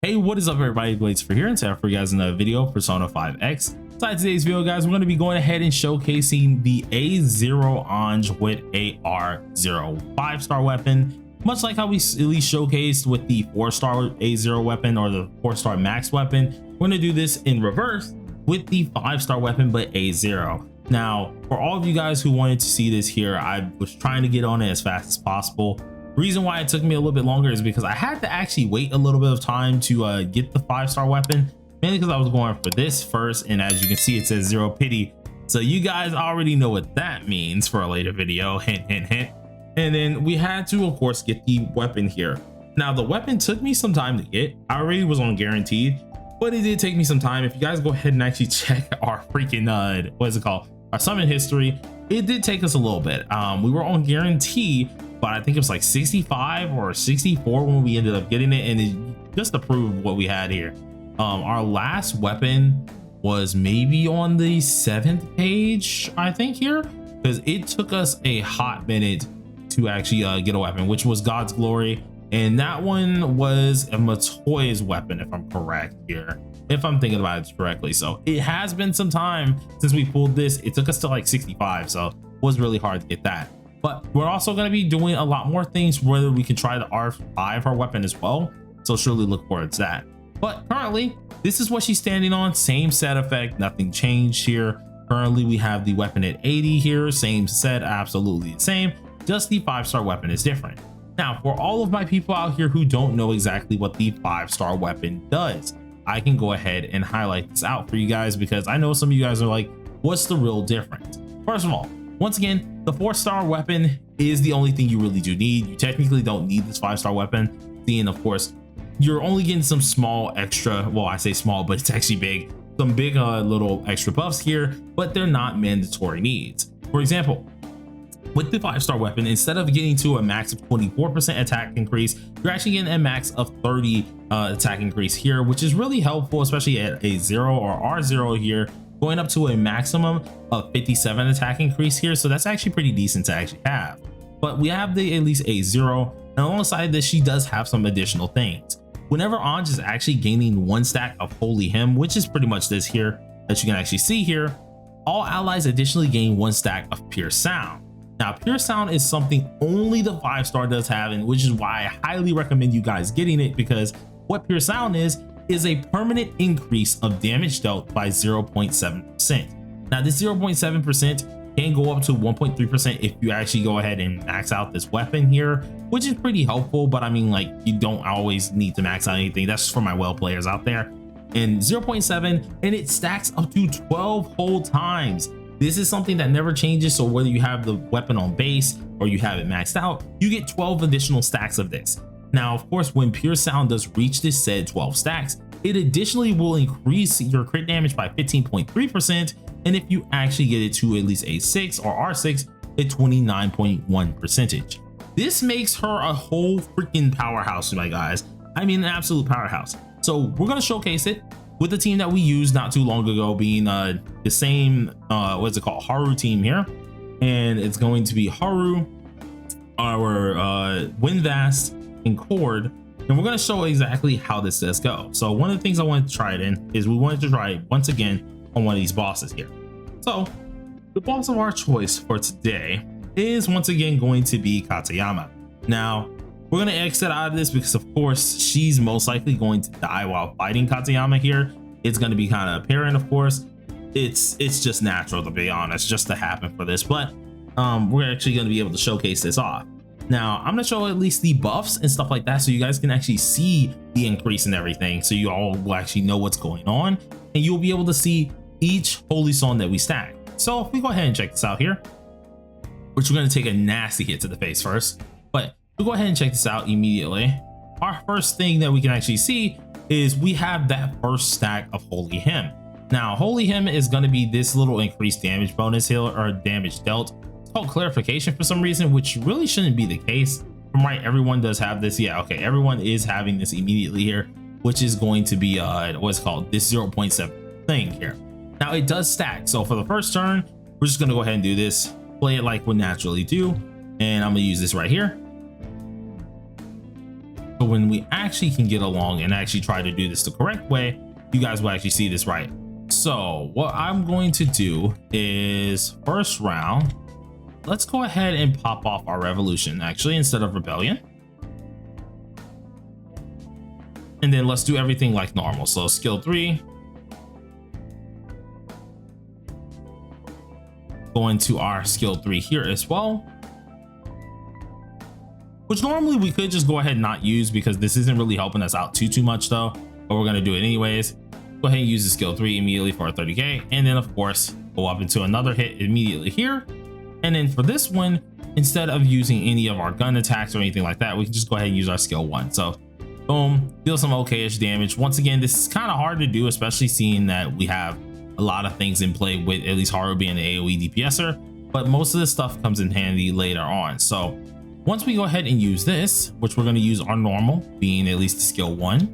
Hey, what is up everybody, Blades for here, and today for you guys another video, Persona 5X. Inside today's video, guys, we're going to be going ahead and showcasing the A0 ANGE with AR0 5-star weapon, much like how we at least showcased with the 4-star A0 weapon or the 4-star max weapon. We're going to do this in reverse with the 5-star weapon but A0. Now, for all of you guys who wanted to see this here, I was trying to get on it as fast as possible. Reason why it took me a little bit longer is because I had to actually wait a little bit of time to get the 5-star weapon, mainly because I was going for this first, and as you can see it says zero pity, so you guys already know what that means for a later video, hint hint hint. And then we had to of course get the weapon here. Now the weapon took me some time to get. I already was on guaranteed, but it did take me some time. If you guys go ahead and actually check our freaking what is it called, our summon history, it did take us a little bit. We were on guarantee, but I think it was like 65 or 64 when we ended up getting it, and it just to prove what we had here. Our last weapon was maybe on the 7th page, I think, here, because it took us a hot minute to actually get a weapon, which was God's Glory, and that one was a Matoy's weapon, if I'm correct here, if I'm thinking about it correctly. So it has been some time since we pulled this. It took us to like 65, so it was really hard to get that. But we're also going to be doing a lot more things whether we can try the R5 our weapon as well, so surely look forward to that. But currently this is what she's standing on, same set effect, nothing changed here. Currently we have the weapon at 80 here, same set, absolutely the same, just the 5-star weapon is different. Now for all of my people out here who don't know exactly what the 5-star weapon does, I can go ahead and highlight this out for you guys, because I know some of you guys are like, what's the real difference? First of all, once again, the 4-star weapon is the only thing you really do need. You technically don't need this 5-star weapon, seeing of course you're only getting some small extra, well I say small but it's actually big, some big little extra buffs here, but they're not mandatory needs. For example, with the 5-star weapon, instead of getting to a max of 24% attack increase, you're actually getting a max of 30 attack increase here, which is really helpful, especially at A0 or R0 here, going up to a maximum of 57 attack increase here. So that's actually pretty decent to actually have. But we have the at least A0, and alongside this she does have some additional things. Whenever Ange is actually gaining 1 stack of Holy Hymn, which is pretty much this here that you can actually see here, all allies additionally gain 1 stack of Pure Sound. Now Pure Sound is something only the 5-star does have, and which is why I highly recommend you guys getting it, because what Pure Sound is a permanent increase of damage dealt by 0.7%. Now this 0.7% can go up to 1.3% if you actually go ahead and max out this weapon here, which is pretty helpful. But I mean, like, you don't always need to max out anything. That's for my well players out there. And 0.7, and it stacks up to 12 whole times. This is something that never changes, so whether you have the weapon on base or you have it maxed out, you get 12 additional stacks of this. Now of course, when Pure Sound does reach this said 12 stacks, it additionally will increase your crit damage by 15.3%, and if you actually get it to at least A6 or R6, at 29.1%. This makes her a whole freaking powerhouse, my guys. I mean, an absolute powerhouse. So we're going to showcase it with the team that we used not too long ago, being the same what's it called, Haru team here, and it's going to be Haru, our Windvast, and Cord, and we're going to show exactly how this does go. So one of the things I wanted to try it in is we wanted to try it once again on one of these bosses here. So the boss of our choice for today is once again going to be Katayama. Now we're going to exit out of this because of course she's most likely going to die while fighting Katayama here. It's going to be kind of apparent, of course. It's just natural, to be honest, just to happen for this, but we're actually going to be able to showcase this off. Now I'm going to show at least the buffs and stuff like that, so you guys can actually see the increase and everything, so you all will actually know what's going on, and you'll be able to see each holy song that we stack. So if we go ahead and check this out here, which we're going to take a nasty hit to the face first, but we'll go ahead and check this out immediately. Our first thing that we can actually see is we have that first stack of Holy Hymn. Now Holy Hymn is going to be this little increased damage bonus here, or damage dealt. It's called Clarification for some reason, which really shouldn't be the case. From right, everyone does have this. Yeah, okay, everyone is having this immediately here, which is going to be what's called this 0.7 thing here. Now it does stack, so for the first turn we're just going to go ahead and do this, play it like we naturally do, and I'm going to use this right here. So when we actually can get along and actually try to do this the correct way, you guys will actually see this right. So what I'm going to do is first round, let's go ahead and pop off our revolution actually instead of rebellion. And then let's do everything like normal. So skill 3. Go into our skill 3 here as well, which normally we could just go ahead and not use because this isn't really helping us out too much though, but we're going to do it anyways. Go ahead and use the skill 3 immediately for our 30k, and then of course go up into another hit immediately here. And then for this one, instead of using any of our gun attacks or anything like that, we can just go ahead and use our skill 1. So boom, deal some okay-ish damage. Once again, this is kind of hard to do, especially seeing that we have a lot of things in play with at least Haru being an AoE DPSer, but most of this stuff comes in handy later on. So once we go ahead and use this, which we're going to use our normal, being at least skill 1,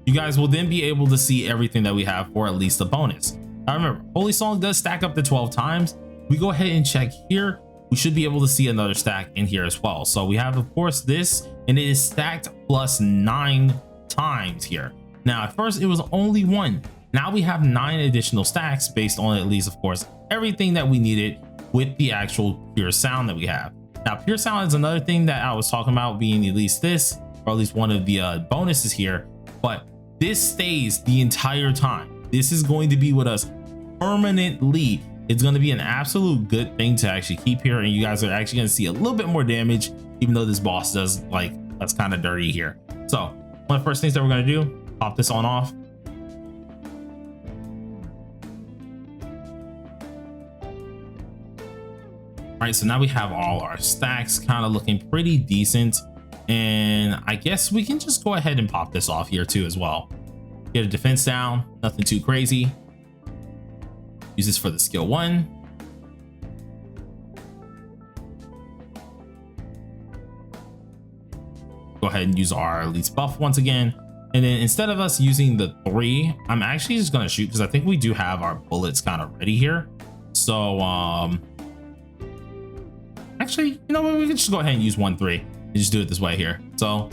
you guys will then be able to see everything that we have for at least a bonus. Now remember, Holy Song does stack up to 12 times. We go ahead and check here. We should be able to see another stack in here as well. So we have, of course, this, and it is stacked plus 9 times here. Now, at first it was only 1. Now we have 9 additional stacks based on at least, of course, everything that we needed with the actual pure sound that we have. Now, pure sound is another thing that I was talking about being at least this, or at least one of the bonuses here, but this stays the entire time. This is going to be with us permanently. It's going to be an absolute good thing to actually keep here, and you guys are actually going to see a little bit more damage, even though this boss does like that's kind of dirty here. So one of the first things that we're going to do, pop this on off. All right, so now we have all our stacks kind of looking pretty decent, and I guess we can just go ahead and pop this off here too as well. Get a defense down, nothing too crazy. Use this for the skill 1. Go ahead and use our least buff once again. And then instead of us using the 3, I'm actually just going to shoot because I think we do have our bullets kind of ready here. So actually, you know what, we can just go ahead and use 1-3 and just do it this way here. So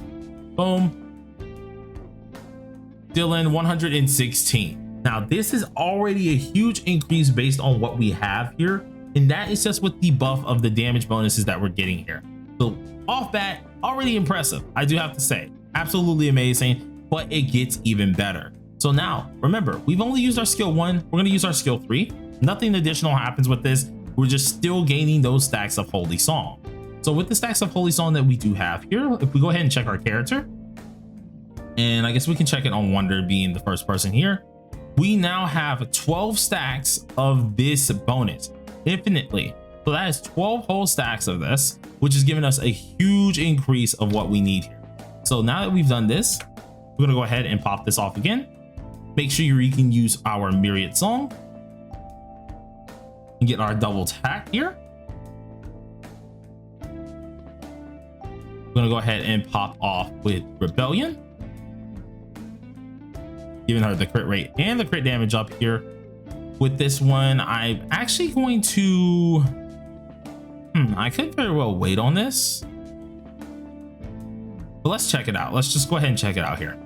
boom, Dylan 116. Now this is already a huge increase based on what we have here, and that is just with the buff of the damage bonuses that we're getting here. So off bat, already impressive, I do have to say, absolutely amazing, but it gets even better. So now remember, we've only used our skill 1, we're going to use our skill 3. Nothing additional happens with this, we're just still gaining those stacks of Holy Song. So with the stacks of Holy Song that we do have here, if we go ahead and check our character, and I guess we can check it on Wonder being the first person here, we now have 12 stacks of this bonus infinitely. So that is 12 whole stacks of this, which is giving us a huge increase of what we need here. So now that we've done this, we're going to go ahead and pop this off again. Make sure you can use our Myriad Song and get our double attack here. We're going to go ahead and pop off with Rebellion, giving her the crit rate and the crit damage up here. With this one, I'm actually going to I could very well wait on this, but let's check it out. Let's just go ahead and check it out here.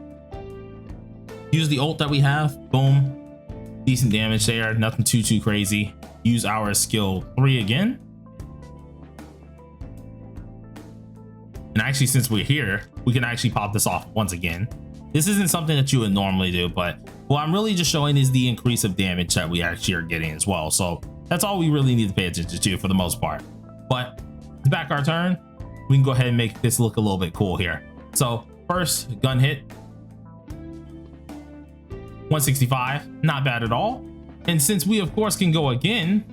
Use the ult that we have, boom, decent damage there, nothing too crazy. Use our skill 3 again, and actually since we're here, we can actually pop this off once again. This isn't something that you would normally do, but what I'm really just showing is the increase of damage that we actually are getting as well. So that's all we really need to pay attention to for the most part. But to back our turn, we can go ahead and make this look a little bit cool here. So first gun hit, 165, not bad at all. And since we of course can go again,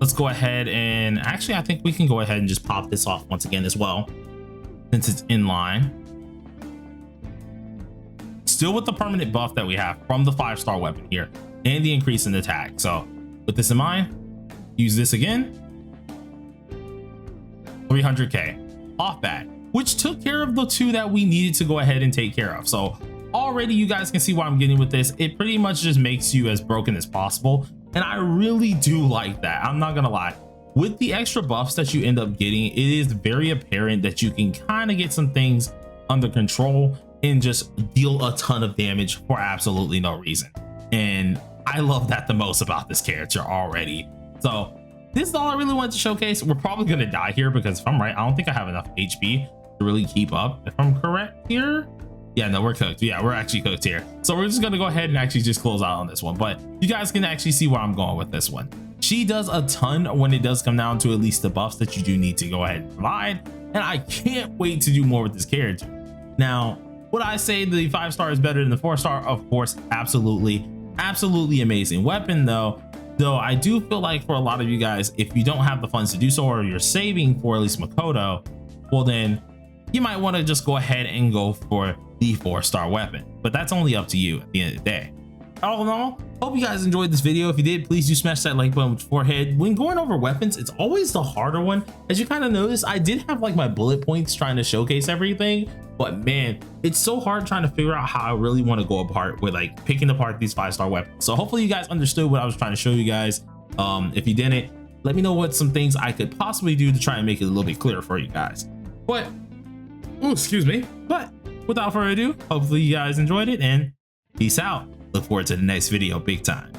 let's go ahead and actually I think we can go ahead and just pop this off once again as well, since it's in line. Still with the permanent buff that we have from the 5-star weapon here and the increase in attack. So with this in mind, use this again. 300k off bat, which took care of the 2 that we needed to go ahead and take care of. So already you guys can see what I'm getting with this. It pretty much just makes you as broken as possible, and I really do like that. I'm not gonna lie, with the extra buffs that you end up getting, it is very apparent that you can kind of get some things under control and just deal a ton of damage for absolutely no reason. And I love that the most about this character already. So this is all I really wanted to showcase. We're probably going to die here because if I'm right, I don't think I have enough HP to really keep up. If I'm correct here. Yeah, no, we're cooked. Yeah, we're actually cooked here. So we're just going to go ahead and actually just close out on this one. But you guys can actually see where I'm going with this one. She does a ton when it does come down to at least the buffs that you do need to go ahead and provide. And I can't wait to do more with this character. Now, would I say the 5-star is better than the 4-star? Of course, absolutely. Absolutely amazing weapon though I do feel like for a lot of you guys, if you don't have the funds to do so, or you're saving for at least Makoto, well then you might want to just go ahead and go for the 4-star weapon, but that's only up to you at the end of the day. All in all, hope you guys enjoyed this video. If you did, please do smash that like button with your forehead. When going over weapons, it's always the harder one. As you kind of notice, I did have like my bullet points trying to showcase everything, but man, it's so hard trying to figure out how I really want to go apart with like picking apart these 5-star weapons. So hopefully you guys understood what I was trying to show you guys. If you didn't, let me know what some things I could possibly do to try and make it a little bit clearer for you guys. But excuse me, but without further ado, hopefully you guys enjoyed it and peace out. Look forward to the next video big time.